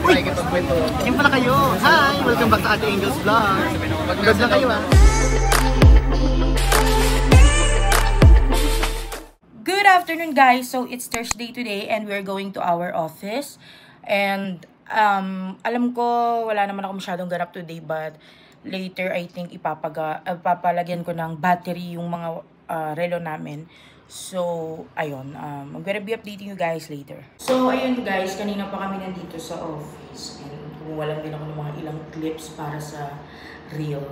Uy! Yan pala kayo! Hi! Welcome back sa Ate Angel's Vlog! Vlog lang kayo Good afternoon guys! So it's Thursday today and we're going to our office. And alam ko wala naman ako masyadong ganap today, but later I think papalagyan ko ng battery yung mga relo namin. So, ayun, I'm gonna be updating you guys later. So, ayun guys, kanina pa kami nandito sa office. And kumuha lang din ako ng mga ilang clips para sa real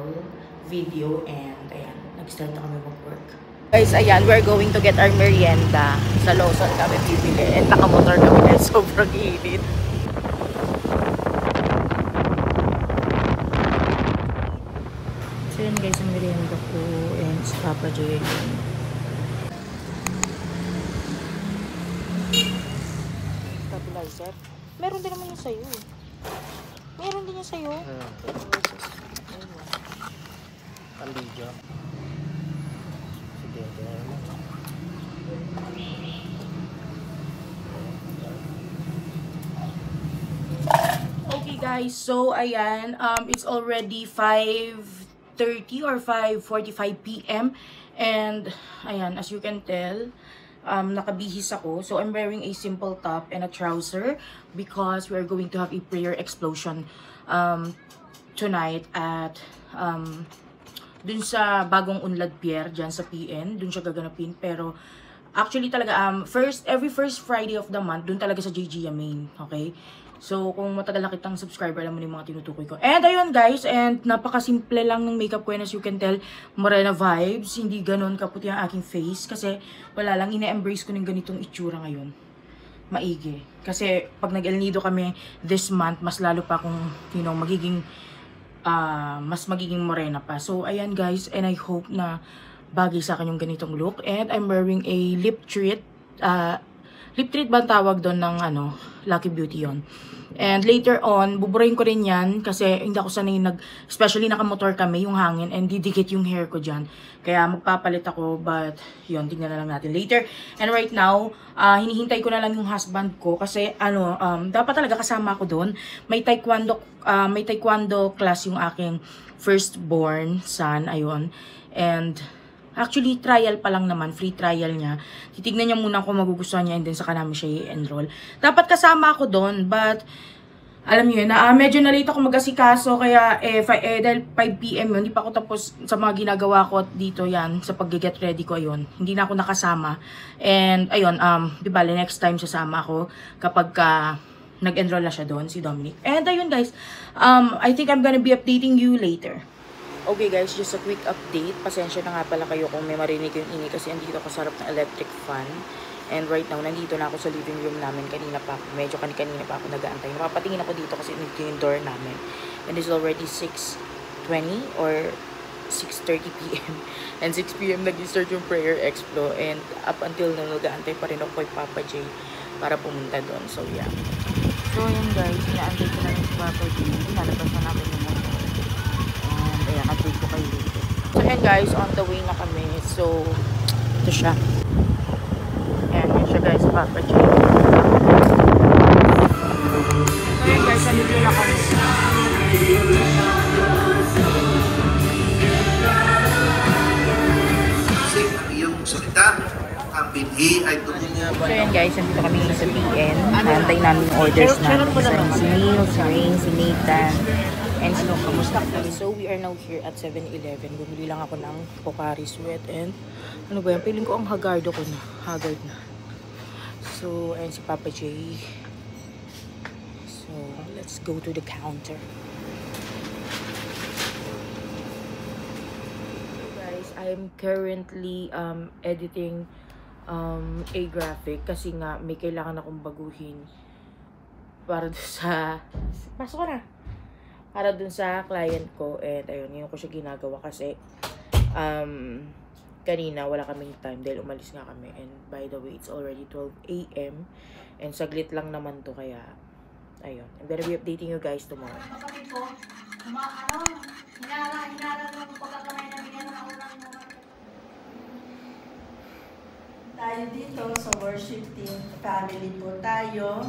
video. And ayan, nag-start na kami mag-work. Guys, ayan, we're going to get our merienda. Sa Lawson kami bibili. And nakamotor kami dahil sobrang init. So, yun guys, ang merienda ko. And si Papa Joy. Stabilizer. Meron din naman yung sa'yo. Meron din yung sa'yo. Ang video. Sige, okay guys, so ayan, it's already 5:30 or 5:45 p.m. And ayan, as you can tell, nakabihis ako. So, I'm wearing a simple top and a trouser because we are going to have a prayer explosion tonight at dun sa bagong Unlad Pier, dyan sa PN. Dun siya gaganapin. Pero, actually talaga, every first Friday of the month, dun talaga sa JG Main. Okay? So, kung matagal na kitang subscriber, alam mo na yung mga tinutukoy ko. And ayun guys, and napakasimple lang ng makeup ko. And as you can tell, morena vibes. Hindi ganon kaputi ang aking face. Kasi wala lang, ine-embrace ko ng ganitong itsura ngayon. Maigi. Kasi pag nag-El Nido kami this month, mas lalo pa akong, you know, mas magiging morena pa. So, ayan guys, and I hope na bagay sa akin yung ganitong look. And I'm wearing a lip treat. Lip treat ba ang tawag doon ng Lucky Beauty yon. And later on, buburahin ko rin yan kasi hindi ako sanay especially nakamotor kami, yung hangin, and didikit yung hair ko dyan. Kaya magpapalit ako, but yun, tignan na lang natin later. And right now, hinihintay ko na lang yung husband ko kasi dapat talaga kasama ako doon. May taekwondo class yung aking firstborn son, ayun. And actually, trial pa lang naman. Free trial niya. Titignan niya muna kung magugustuhan niya and then saka namin siya i-enroll. Dapat kasama ako doon, but alam niyo yun, medyo na-late ako mag-asikaso kaya dahil 5 PM yun, hindi pa ako tapos sa mga ginagawa ko dito yan, sa pag-get ready ko ayun. Hindi na ako nakasama. And ayun, di ba, next time sasama ako kapag nag-enroll na siya doon, si Dominic. And ayun guys, I think I'm gonna be updating you later. Okay guys, just a quick update. Pasensya na nga pala kayo kung may marinig yung ingay kasi andito ako sa harap ng electric fan. And right now, nandito na ako sa living room namin. Kanina pa ako, medyo kanina pa ako nag-aantay. Napapatingin ako dito kasi nandito yung door namin. And it's already 6:20 or 6:30 p.m. And 6 p.m. nag-start yung prayer explo. And up until now, nag-aantay pa rin ako kay Papa J para pumunta doon. So yeah. So yun guys, inaantay ko na yung Papa J. Nalabas na namin yung motor. Ayan, update ko kayo dito. So, ayan guys, on the way na kami. So, ito siya. Ayan, yun siya guys, Papa J. So, ayan guys, nandito na kami. Kasi ang iyong salita, ang binhi ay tumulong. So, ayan guys, nandito kami sa PN. Nantay namin yung orders namin. Si Neil, si Rain, si Nathan. And kamusta kami? So, we are now here at 7-Eleven. Bumili lang ako ng Pocari Sweat. And, ano ba yan? Feeling ko ang haggard ako na. Haggard na. So, ayan si Papa J. So, let's go to the counter. So, guys, I'm currently editing a graphic. Kasi nga, may kailangan akong baguhin. Para sa... Pasok ka na! Para dun sa client ko. And ayun, yun ko siya ginagawa kasi kanina wala kaming time dahil umalis nga kami. And by the way, it's already 12 AM. And saglit lang naman to kaya ayun. I'm gonna be updating you guys tomorrow. Tayo dito sa worship team, family po tayo.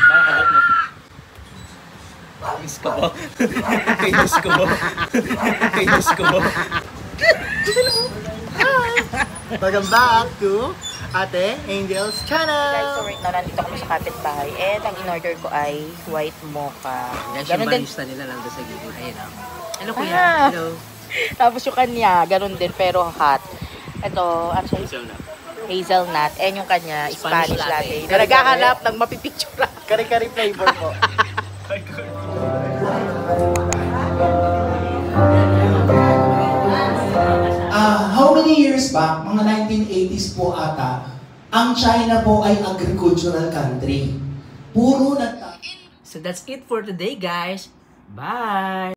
Nakakagot mo. Miss ka ba? Kay miss ka ba? Kay miss ka ba? Welcome back to Ate Angel's channel! Guys, so right now, nandito kami sa kapitbahay. And ang in-order ko ay white mocha. Guys, yung Ganun din. barista nila nandun sa gilid. Ayun ah. Hello kuya. Ah. Hello. Tapos yung kanya, ganun din, pero hot. Ito, ano siya? Hazelnut. And yung kanya, Spanish latte. Na naghahanap ng mapipicture. Kari-kari flavor po. How many years back, mga 1980s po ata, ang China po ay agricultural country. Puro nagta... So that's it for today guys. Bye!